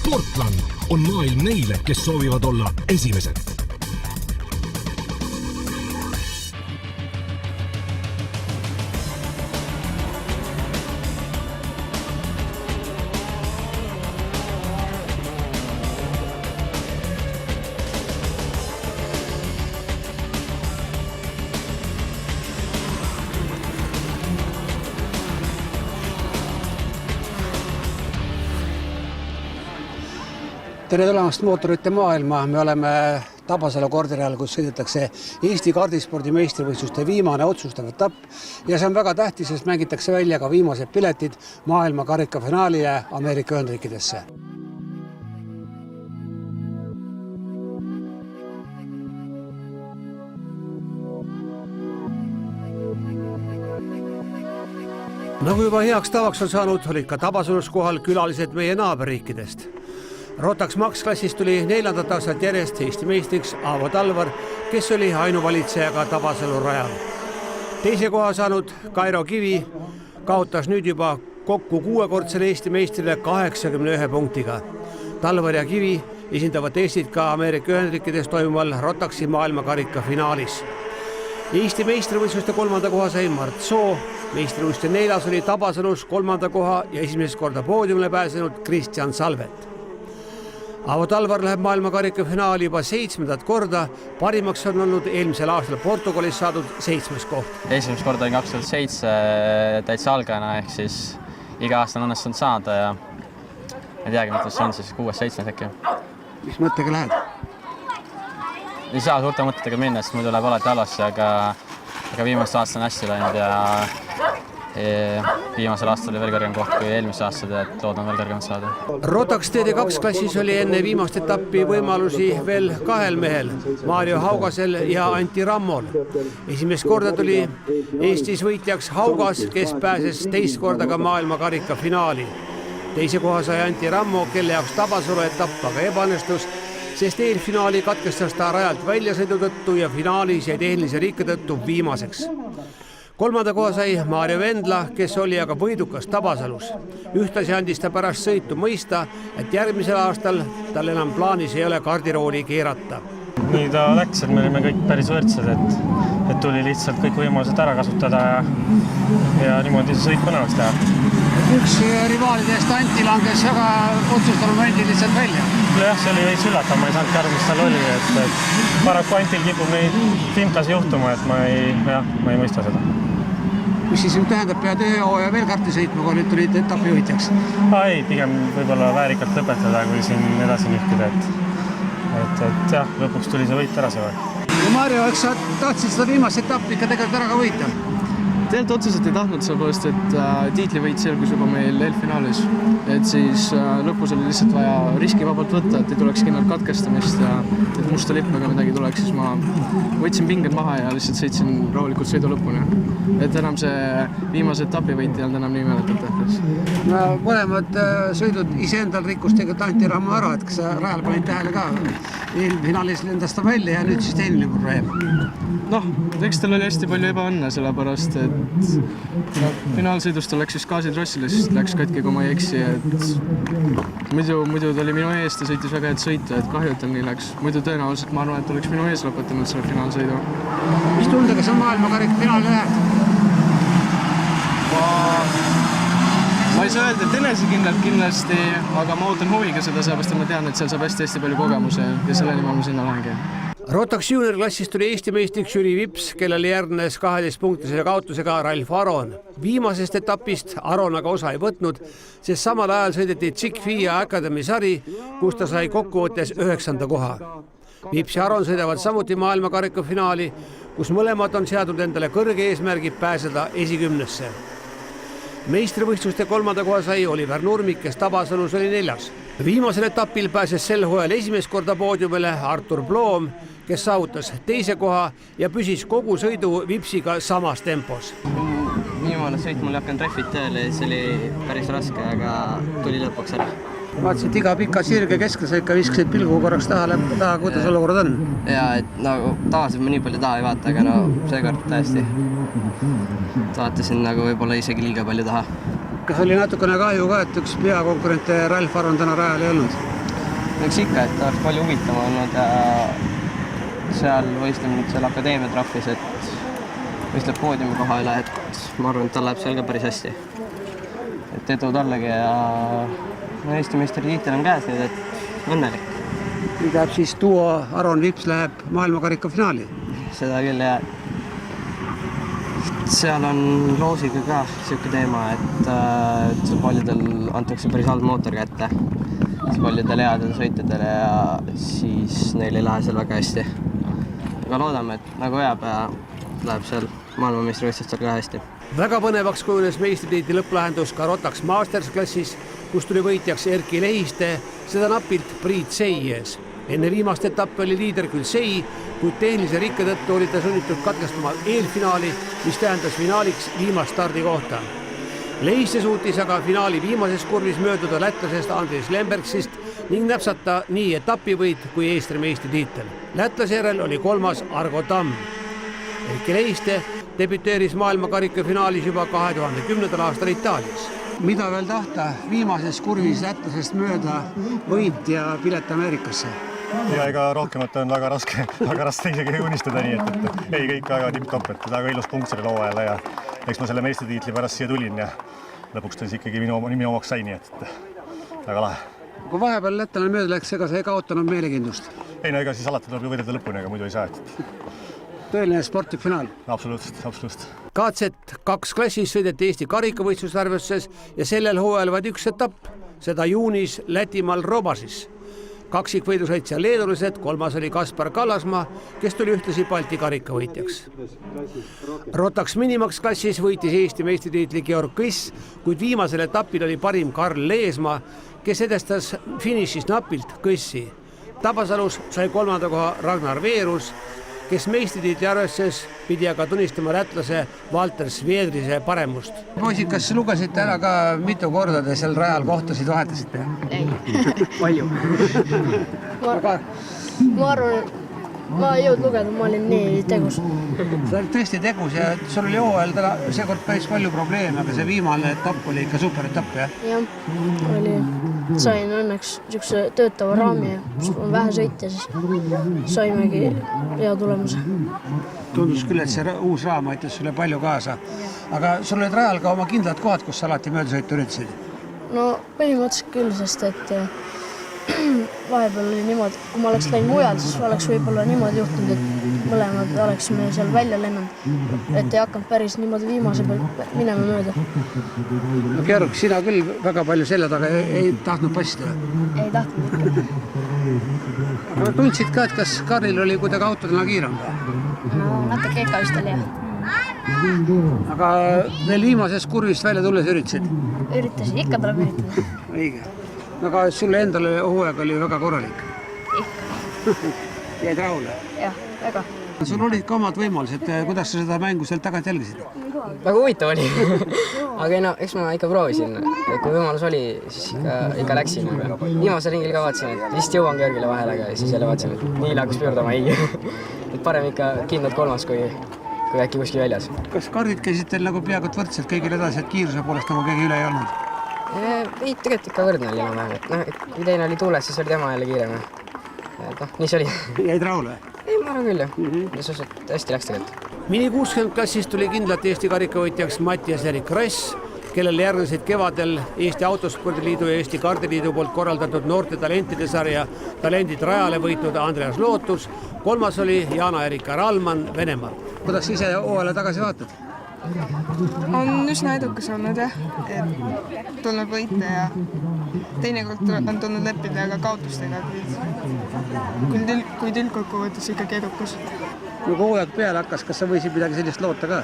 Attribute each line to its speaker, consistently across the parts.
Speaker 1: Sportland on maailm neile, kes soovivad olla esimesed.
Speaker 2: Tere tulemast mootorite maailma. Me oleme Tabasalu kordireal, kus sõidetakse Eesti kardispordi meistrivõistluste viimane otsustav etapp ja see on väga tähtis, sest mängitakse välja ka viimased piletid maailma karikafinaali ja Ameerika Ühendriikidesse. Nagu juba heaks tavaks on saanud, olid ka Tabasalus kohal külalised meie naaberriikidest. Rotax Max klassis tuli 4. aastat järjest Eesti meistriks Aavo Talvar, kes oli ainuvalitsejaga Tabasalu rajal. Teise koha saanud Kairo Kivi kaotas nüüd juba kokku 6-kordsele Eesti meistrile 81 punktiga. Talvar ja Kivi esindavad Eestit ka Ameerika Ühendriikides toimuval Rotaxi maailmakarika finaalis. Eesti meistrivõistluste 3. koha sai Mart Soo, meistrivõistluste 4. oli Tabasalus 3. koha ja esimest korda poodiumile pääsenud Kristjan Salvet. Aavo Talvar läheb maailmakarika finaali juba 7. korda, parimaks on olnud eelmisel aastal Portugalis saadud 7. koht.
Speaker 3: Esimest korda oli 2007 täitsa algajana, ehk siis iga aasta on õnnestunud saada ja ei teagi, mida see on siis 6-7 äkki.
Speaker 2: Mis mõttega lähed?
Speaker 3: Ei saa suurte mõtetega minna, sest muidu läheb alati halvasti, aga viimast aasta on hästi läinud ja viimasel aastal oli veel kõrgem koht kui eelmise aastad ja loodan veel kõrgemat saada.
Speaker 2: Rotax TD2 klassis oli enne viimast etappi võimalusi veel 2 mehel, Mario Haugasel ja Antti Rammol. Esimest korda tuli Eestis võitjaks Haugas, kes pääses teist korda ka maailmakarika finaali. Teise koha sai Antti Rammo, kelle jaoks Tabasalu etapp aga ebaõnnestus, sest eelfinaali katkestas ta rajalt väljasõidu tõttu ja finaalis jäi tehnilise rikke tõttu viimaseks. 3. koha sai Maarja Vendla, kes oli aga võidukas Tabasalus. Ühtlasi andis ta pärast sõitu mõista, et järgmisel aastal tal enam plaanis ei ole kardirooli keerata.
Speaker 4: Nii ta läks, et me olime kõik päris võrdsed, et tuli lihtsalt kõik võimalused ära kasutada ja niimoodi see sõit põnevaks teha.
Speaker 2: Üks rivaalidest Antti langes väga otsustal momendil lihtsalt välja.
Speaker 4: Jah, see oli veits üllatav, ma ei saanud aru, mis tal oli, et paraku Antil kipub neid timklasi juhtuma, et ma ei mõista seda.
Speaker 2: Mis siis nüüd tähendab, pead ja veel karti sõitma, kui nüüd tulid etapi juhitjaks?
Speaker 4: Ei, pigem võib-olla väärikalt lõpetada, kui siin edasi nühkida, et jah, lõpuks tuli see võit ära see või.
Speaker 2: Ja Mario, eks sa tahtsid seda viimast etappi ikka tegelikult ära ka võita?
Speaker 5: Tegelikult otseselt ei tahtnud, sellepärast, et tiitlivõit selgus juba meil eelfinaalis. Et siis lõpus oli lihtsalt vaja riskivabalt võtta, et ei tuleks kindlalt katkestamist ja et musta lippega midagi tuleks, siis ma võtsin pinged maha ja lihtsalt sõitsin rahulikult sõidu lõpuni. Et enam see viimase etapi võit ei olnud enam nii mäletatav.
Speaker 2: No, mõlemad sõidud iseendal rikkus tegelikult Antti Rammo ära, et kas sa rajal panid tähele ka? Eelfinaalis lendas ta välja ja nüüd siis tehniline probleem.
Speaker 5: Eks tal oli hästi palju ebaõnne, sellepärast, et finaalsõidust ta läks just gaasitrossile, siis läks katki, kui ma ei eksi, et muidu ta oli minu eest ja sõitis väga head sõitu, et kahju, et tal nii läks. Muidu tõenäoliselt ma arvan, et oleks minu ees lõpetanud selle finaalsõidu.
Speaker 2: Mis tundega sa maailmakarika finaali lähed?
Speaker 5: Ma ei saa öelda, et enesekindlalt kindlasti, aga ma ootan huviga seda, sellepärast, et ma tean, et seal saab hästi palju kogemuse ja selle nimel ma sinna lähengi.
Speaker 2: Rotax Junior klassis tuli Eesti meistriks Jüri Vips, kellele järgnes 12-punktisele kaotusega Ralf Aron. Viimasest etapist Aron aga osa ei võtnud, sest samal ajal sõideti Chick FIA Academy sari, kus ta sai kokkuvõttes 9. koha. Vips ja Aron sõidavad samuti maailmakarika finaali, kus mõlemad on seadnud endale kõrge eesmärgi pääseda esikümnesse. Meistrivõistluste 3. koha sai Oliver Nurmik, kes Tabasalus oli 4. Viimasel etapil pääses sel hooajal esimest korda poodiumile Artur Bloom, kes saavutas 2. koha ja püsis kogu sõidu Vipsiga samas tempos.
Speaker 6: Viimane sõit mul ei hakanud treffid tööle, see oli päris raske, aga tuli lõpuks ära.
Speaker 2: Vaatasin, et iga pika sirge keskel sa ikka viskasid pilgu korraks taha, kuidas olukorrad on?
Speaker 6: Ja, et tavaliselt ma nii palju taha ei vaata, aga seekord täiesti vaatasin võib-olla isegi liiga palju taha.
Speaker 2: Kas oli natukene kahju ka, et üks peakonkurente Ralf Aron täna rajal ei olnud?
Speaker 6: Eks ikka, et oleks palju huvitav olnud ja seal võistleb nüüd seal akadeemia trahvis, et võistleb poodiumi koha üle, et ma arvan, et tal läheb seal ka päris hästi. Et edu tallegi ja Eesti meistritiitel on käes nüüd, et õnnelik.
Speaker 2: Nüüd läheb siis duo Aron Vips läheb maailmakarika finaali.
Speaker 6: Seda küll ja seal on loosiga ka siuke teema, et seal paljudel antakse päris halb mootor kätte. Paljudel headel sõitjadele ja siis neil ei lähe seal väga hästi. Aga loodame, et nagu jääb ja läheb seal maailmameistrivõistlustel ka hästi.
Speaker 2: Väga põnevaks kujunes meistritiitli lõpplahendus ka Rotax Masters klassis, kus tuli võitjaks Erki Lehiste, seda napilt Priit Sei ees. Enne viimast etappi oli liider küll Sei, kuid tehnilise rikke tõttu oli ta sunnitud katkestama eelfinaali, mis tähendas finaaliks viimast stardikohta. Lehiste suutis aga finaali viimases kurvis mööduda lätlasest Andres Lembergsist ning näpsata nii etapivõit kui eestremeistritiitel. Lätlase järel oli kolmas Argo Tamm. Erki Lehiste debüteeris maailmakarika finaalis juba 2010. aastal Itaalias. Mida veel tahta? Viimases kurvis lätlasest mööda võit ja pilet Ameerikasse.
Speaker 7: Ja ega rohkemat on väga raske isegi unistada nii, et ei kõik väga tipp-topp, et väga ilus punkt selle loo ajal ja eks ma selle meistritiitli pärast siia tulin ja lõpuks ta siis ikkagi minu omaks sai, nii et väga lahe.
Speaker 2: Kui vahepeal lätlane mööda läks, ega sa ei kaotanud meelekindlust?
Speaker 7: Ei no ega siis alati tuleb ju võidelda lõpuni, ega muidu ei saa.
Speaker 2: Tõeline sportlik finaal.
Speaker 7: Absoluutselt.
Speaker 2: KZ2 klassis sõideti Eesti karikavõistlusarvestuses ja sellel hooajal vaid üks etapp, seda juunis Lätimaal Robasis. Kaksikvõidu sõid seal leedulised, kolmas oli Kaspar Kallasmaa, kes tuli ühtlasi Balti karikavõitjaks. Rotax Minimax klassis võitis Eesti meistritiitli Georg Kõss, kuid viimasel etapil oli parim Karl Leesmaa, kes edestas finišis napilt Kõssi. Tabasalus sai kolmanda koha Ragnar Veerus, kes meistritiitli arvestuses pidi aga tunnistama lätlase Valter Sviedrise paremust. Poisid, kas lugesite ära ka mitu korda te seal rajal kohtasid vahetasite?
Speaker 8: Ei, palju. Ma arvan, ma ei jõudnud lugeda, ma olin nii tegus.
Speaker 2: Sa olid tõesti tegus ja sul oli hooajal täna seekord päris palju probleeme, aga see viimane etapp oli ikka super etapp, jah?
Speaker 8: Jah, oli. Sain õnneks niisuguse töötava raami ja on vähe sõita, siis saimegi hea tulemuse.
Speaker 2: Tundus küll, et see uus raam aitas sulle palju kaasa. Aga sul olid rajal ka oma kindlad kohad, kus sa alati möödasõitu üritasid?
Speaker 8: No põhimõtteliselt küll, sest et vahepeal oli niimoodi, kui ma oleks läinud mujal, siis oleks võib-olla niimoodi juhtunud, et mõlemad oleksime seal välja lennanud, et ei hakanud päris niimoodi viimase peal minema mööda.
Speaker 2: No Georg, sina küll väga palju selle taga ei tahtnud passida?
Speaker 8: Ei tahtnud.
Speaker 2: Aga tundsid ka, et kas Karlil oli kuidagi autodena kiirem?
Speaker 8: No natuke ikka vist oli, jah.
Speaker 2: Aga veel viimasest kurvist välja tulles üritasid?
Speaker 8: Üritasin, ikka tuleb üritada.
Speaker 2: Õige. Aga sulle endale hooaeg oli väga korralik?
Speaker 8: Ikka.
Speaker 2: Jäid rahule?
Speaker 8: Jah, väga.
Speaker 2: Sul olid ka omad võimalused, kuidas sa seda mängu sealt tagant jälgisid?
Speaker 9: Väga huvitav oli. Aga no, eks ma ikka proovisin. Kui võimalus oli, siis ikka läksin. Viimasel ringil ka vaatasin, et vist jõuan Georgile vahele, aga siis jälle vaatasin, et nii hakkas pöördama ei. Et parem ikka kindlad kolmas, kui äkki kuskil väljas.
Speaker 2: Kas kardid käisid teil nagu peaaegu võrdselt kõigil edasi, et kiiruse poolest nagu keegi üle ei olnud?
Speaker 9: Ei, tegelikult ikka võrdne oli enam-vähem. Kui teine oli tuules, siis oli tema jälle kiirem. Nii see oli.
Speaker 2: Jäid rahule?
Speaker 9: Ei, ma arvan küll, jah. Hästi läks tegelikult.
Speaker 2: Mini 60 klassis tuli kindlalt Eesti karikavõitjaks Mattias Erik Rass, kellele järgnesid kevadel Eesti Autospordiliidu ja Eesti Kardiliidu poolt korraldatud noorte talentide sarja Talendid rajale võitnud Andreas Lootus, kolmas oli Jana-Erika Rallmann Venemaal. Kuidas ise hooajale tagasi vaatad?
Speaker 10: On üsna edukas olnud, jah, et tulnud võita ja teinekord on tulnud leppida aga kaotustega, kuid üldkokkuvõttes ikkagi edukas.
Speaker 2: Kui hooaeg peale hakkas, kas sa võisid midagi sellist loota ka?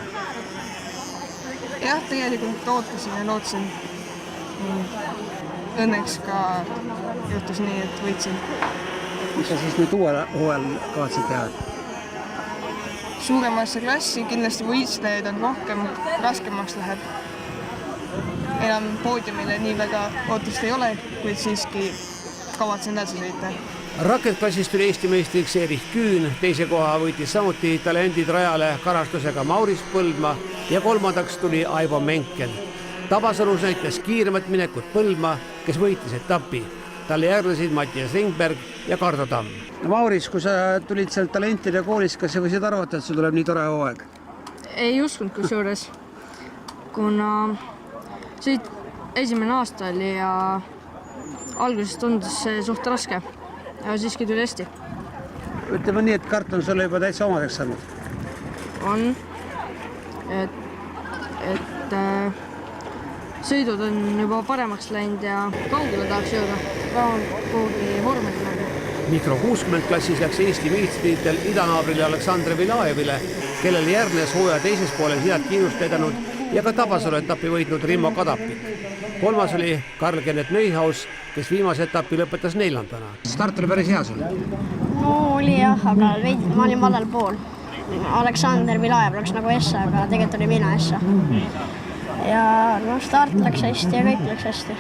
Speaker 10: Jah, tegelikult ootasin ja lootsin. Õnneks ka juhtus nii, et võitsin.
Speaker 2: Mis sa siis nüüd uuel hooajal kavatsid teha?
Speaker 10: Suuremasse klassi, kindlasti võistlejaid on rohkem, raskemaks läheb. Enam poodiumile nii väga ootust ei ole, kuid siiski kavatsen edasi sõita.
Speaker 2: Rakettklassis tuli Eesti meistriks Erich Küün, teise koha võitis samuti Talendid rajale karastusega Mauris Põldmaa ja kolmandaks tuli Aivo Menken. Tabasalus näitas kiiremat minekut Põldmaa, kes võitis etapi. talle järgnesid Mattias Ringberg ja Kardo Tamm. Mauris, kui sa tulid sealt talentide koolist, kas sa võisid arvata, et sul tuleb nii tore hooaeg?
Speaker 8: Ei uskunud kusjuures, kuna siit esimene aasta oli ja alguses tundus see suht raske, aga siiski tuli hästi.
Speaker 2: Ütleme nii, et kart on sulle juba täitsa omadeks saanud.
Speaker 8: On, et sõidud on juba paremaks läinud ja kaugele tahaks jõuda, kuhugi vormelile.
Speaker 2: Mikro 60 klassis läks Eesti meistritiitel idanaabrile Aleksandr Vilaevile, kellele järgnes hooaja teises pooles head kiirust vedanud ja ka Tabasalu etapi võitnud Rimmo Kadapik. Kolmas oli Karl-Kennet Neuhaus, kes viimase etapi lõpetas 4. Start oli päris hea sul?
Speaker 8: No oli jah, aga ma olin valel pool. Aleksandr Vilaev läks nagu essa, aga tegelikult oli mina essa. Ja start läks hästi ja kõik läks hästi.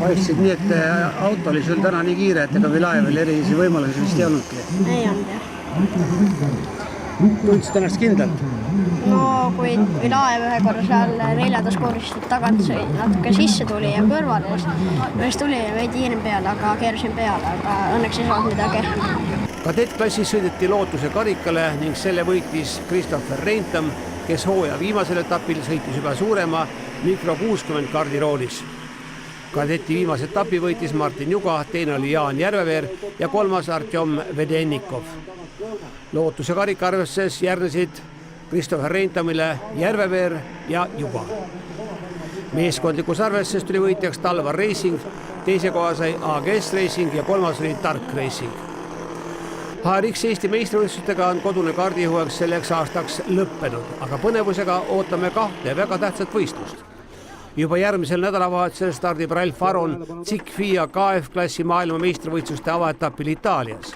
Speaker 2: Paistsid nii, et auto oli sul täna nii kiire, et ega Vilaevil erilisi võimalusi vist ei olnudki?
Speaker 8: Ei olnud jah.
Speaker 2: Tundsid ennast kindlalt?
Speaker 8: No kui Vilaev ühe korra seal 4. koorist tagant sõi, natuke sisse tuli ja kõrvale, siis tuli veidi hiirn peale, aga keerasin peale, aga õnneks ei saanud midagi.
Speaker 2: Kadettklassis sõideti Lootuse karikale ning selle võitis Christopher Reintam, kes hooaja viimasel etapil sõitis juba suurema Mikro 60 kardiroolis. Kadeti viimase etapi võitis Martin Juga, teine oli Jaan Järveveer ja kolmas Artjom Vedennikov. Lootuse karikarveses järgnesid Christopher Reintamile Järveveer ja Juga. Meeskondlikus arveses tuli võitjaks Talvar Racing, teise koha sai AGS Racing ja kolmas oli Tark Racing. HRX Eesti meistrivõistlustega on kodune kaardihooaeg selleks aastaks lõppenud, aga põnevusega ootame 2 väga tähtsat võistlust. Juba järgmisel nädalavahetusel stardib Ralf Aron CIC-FIA KF-klassi maailma meistrivõistluste avaetapil Itaalias.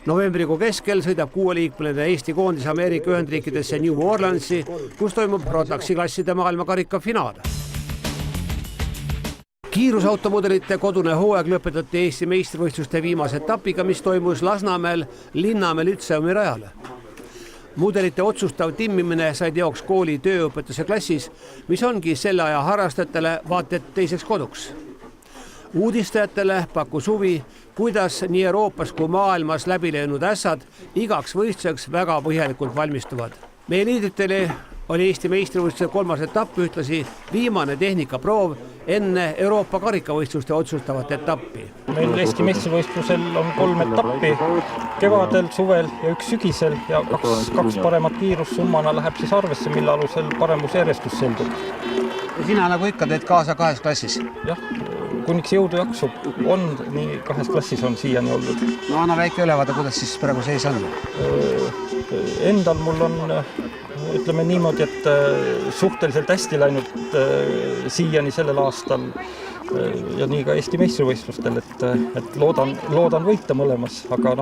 Speaker 2: Novembrikuu keskel sõidab 6-liikmeline Eesti koondis Ameerika Ühendriikidesse New Orleansi, kus toimub Rotaxi klasside maailmakarika finaal. Kiirusautomudelite kodune hooaeg lõpetati Eesti meistrivõistluste viimase etapiga, mis toimus Lasnamäel Linnamäe Lütseumi rajale. Mudelite otsustav timmimine sai teoks kooli tööõpetuse klassis, mis ongi selle aja harrastajatele vaat et teiseks koduks. Uudistajatele pakkus huvi, kuidas nii Euroopas kui maailmas läbi löönud ässad igaks võistluseks väga põhjalikult valmistuvad. Meie liidritele oli Eesti meistrivõistluse 3. etapp ühtlasi viimane tehnikaproov enne Euroopa karikavõistluste otsustavat etappi.
Speaker 4: Meil Eesti meistrivõistlusel on 3 etappi, kevadel, suvel ja 1 sügisel ja 2 paremat kiirussummana läheb siis arvesse, mille alusel paremusjärjestus selgub.
Speaker 2: Ja sina nagu ikka teed kaasa 2 klassis?
Speaker 4: Jah, kuniks jõudu jaksub on, nii 2 klassis on siiani olnud.
Speaker 2: No anna väike ülevaade, kuidas siis praegu seis on?
Speaker 4: Endal mul on, ütleme niimoodi, et suhteliselt hästi läinud siiani sellel aastal ja nii ka Eesti meistrivõistlustel, et loodan võita mõlemas, aga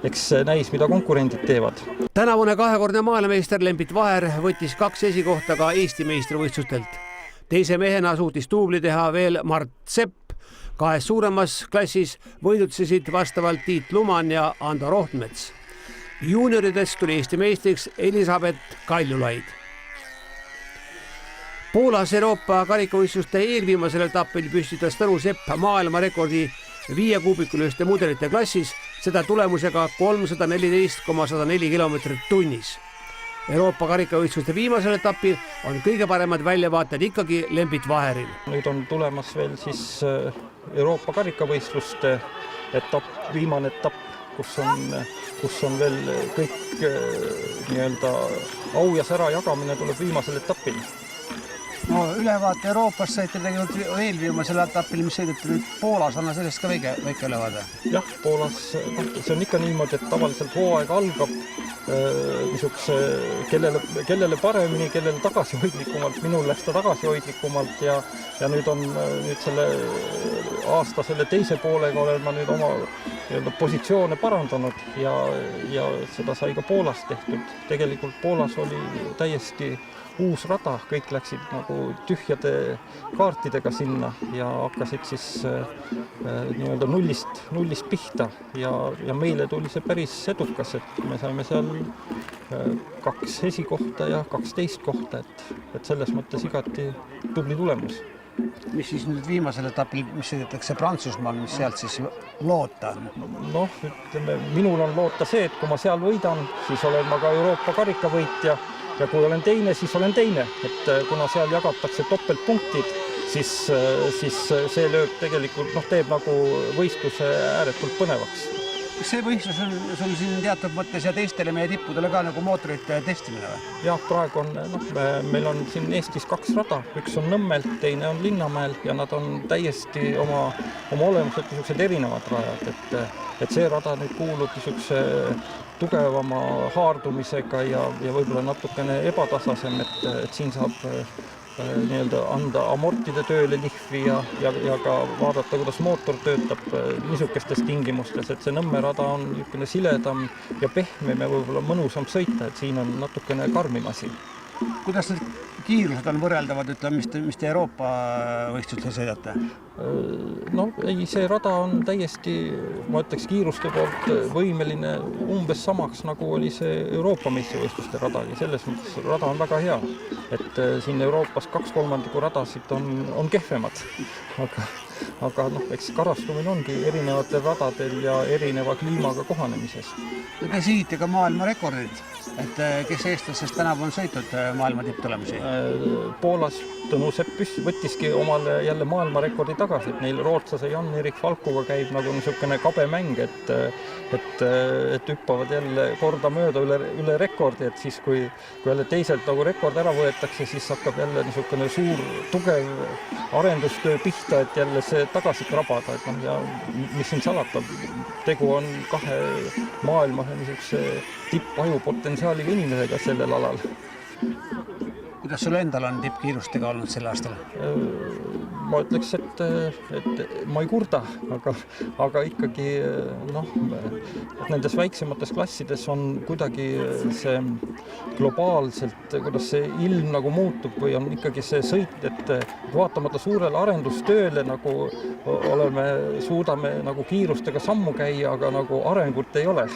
Speaker 4: eks näis, mida konkurendid teevad.
Speaker 2: Tänavune 2-kordne maailmameister Lembit Vaher võttis 2 esikohta ka Eesti meistrivõistlustelt. Teise mehena suutis tuubli teha veel Mart Sepp. 2 suuremas klassis võidutsesid vastavalt Tiit Luman ja Ando Rohtmets. Juunioridest tuli Eesti meistriks Elisabeth Kaljulaid. Poolas Euroopa karikavõistluste eelviimasel etapil püstitas Tõnu Sepp maailmarekordi 5-kuubikuliste mudelite klassis, seda tulemusega 314,104 kilomeetrit tunnis. Euroopa karikavõistluste viimasel etapil on kõige paremad väljavaated ikkagi Lembit Vaheril.
Speaker 4: Nüüd on tulemas veel siis Euroopa karikavõistluste etapp, viimane etapp, kus on veel kõik nii-öelda au ja sära jagamine tuleb viimasel etapil.
Speaker 2: No ülevaate Euroopast saite tegelikult eelviimasel etapil, mis sõideti nüüd Poolas, anna sellest ka väike ülevaade.
Speaker 4: Jah, Poolas see on ikka niimoodi, et tavaliselt hooaeg algab kellele paremini, kellele tagasihoidlikumalt, minul läks ta tagasihoidlikumalt ja nüüd selle aasta selle teise poolega olen ma nüüd oma positsioone parandanud ja seda sai ka Poolas tehtud. Tegelikult Poolas oli täiesti uus rada, kõik läksid nagu tühjade kaartidega sinna ja hakkasid siis nii-öelda nullist pihta ja meile tuli see päris edukas, et me saime seal 2 esikohta ja 12 kohta, et selles mõttes igati tubli tulemus.
Speaker 2: Mis siis nüüd viimasel etapil, mis sõidetakse Prantsusmaal, mis sealt siis loota on?
Speaker 4: Noh, ütleme, minul on loota see, et kui ma seal võidan, siis olen ma ka Euroopa karikavõitja ja kui olen teine, siis olen teine. Et kuna seal jagatakse topeltpunktid, siis see lööb tegelikult, teeb nagu võistluse ääretult põnevaks.
Speaker 2: See võistlus on sul siin teatud mõttes ja teistele meie tippudele ka nagu mootorite testimine või?
Speaker 4: Jah, praegu on, meil on siin Eestis 2 rada, üks on Nõmmel, teine on Linnamäel ja nad on täiesti oma olemuselt niisugused erinevad rajad, et see rada nüüd kuulub niisuguse tugevama haardumisega ja võib-olla natukene ebatasasem, et siin saab nii-öelda anda amortide tööle lihvi ja ka vaadata, kuidas mootor töötab niisugustes tingimustes, et see Nõmme rada on niisugune siledam ja pehmem ja võib-olla mõnusam sõita, et siin on natukene karmim asi.
Speaker 2: Kuidas need kiirused on võrreldavad, ütleme, mis te Euroopa võistlustel sõidate?
Speaker 4: No ei, see rada on täiesti, ma ütleks, kiiruste poolt võimeline umbes samaks, nagu oli see Euroopa meistrivõistluste radagi. Selles mõttes rada on väga hea, et siin Euroopas 2/3 radasid on kehvemad, aga eks karastumine ongi erinevatel radadel ja erineva kliimaga kohanemises.
Speaker 2: Te siidite ka maailma rekordid, et kes eestlasest tänavu on sõitnud maailma tipptulemusi?
Speaker 4: Poolas Tõnu Sepp võttiski omale jälle maailmarekordi tagasi, et neil rootslase Jan-Erik Falkuga käib nagu niisugune kabe mäng, et hüppavad jälle korda mööda üle rekordi, et siis kui jälle teiselt nagu rekord ära võetakse, siis hakkab jälle niisugune suur, tugev arendustöö pihta, et jälle see tagasi krabada, et ja mis siin salata, tegu on 2 maailma niisuguse tippaju potentsiaaliga inimesega sellel alal.
Speaker 2: Kuidas sul endal on tippkiirustega olnud sel aastal?
Speaker 4: Ma ütleks, et ma ei kurda, aga ikkagi nendes väiksemates klassides on kuidagi see globaalselt, kuidas see ilm nagu muutub või on ikkagi see sõit, et vaatamata suurele arendustööle nagu suudame nagu kiirustega sammu käia, aga nagu arengut ei ole.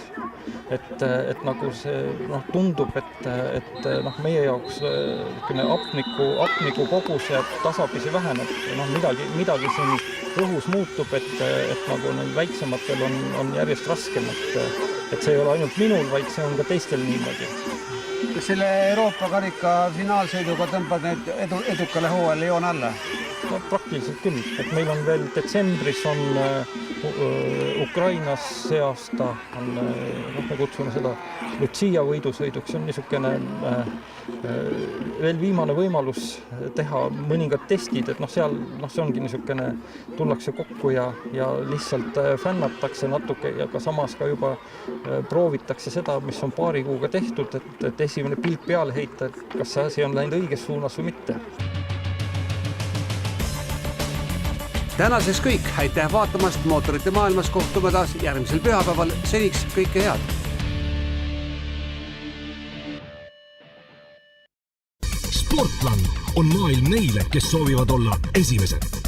Speaker 4: Et nagu see tundub, et meie jaoks hapniku kogus jääb tasapisi väheneb. Midagi siin õhus muutub, et nagu neil väiksematel on järjest raskem, et see ei ole ainult minul, vaid see on ka teistel niimoodi.
Speaker 2: Kas selle Euroopa karika finaalsõiduga tõmbad need edukale hooajale joon alla?
Speaker 4: No, praktiliselt küll, et meil on veel detsembris on Ukrainas see aasta on, me kutsume seda Lucia võidusõiduks, see on niisugune veel viimane võimalus teha mõningad testid, et seal see ongi niisugune, tullakse kokku ja lihtsalt fännatakse natuke ja ka samas ka juba proovitakse seda, mis on paari kuuga tehtud, et esimene pilk peale heita, et kas see asi on läinud õiges suunas või mitte.
Speaker 2: Tänaseks kõik, aitäh vaatamast, mootorite maailmas kohtume taas järgmisel pühapäeval, seniks kõike head!
Speaker 1: Sportland on maailm neile, kes soovivad olla esimesed.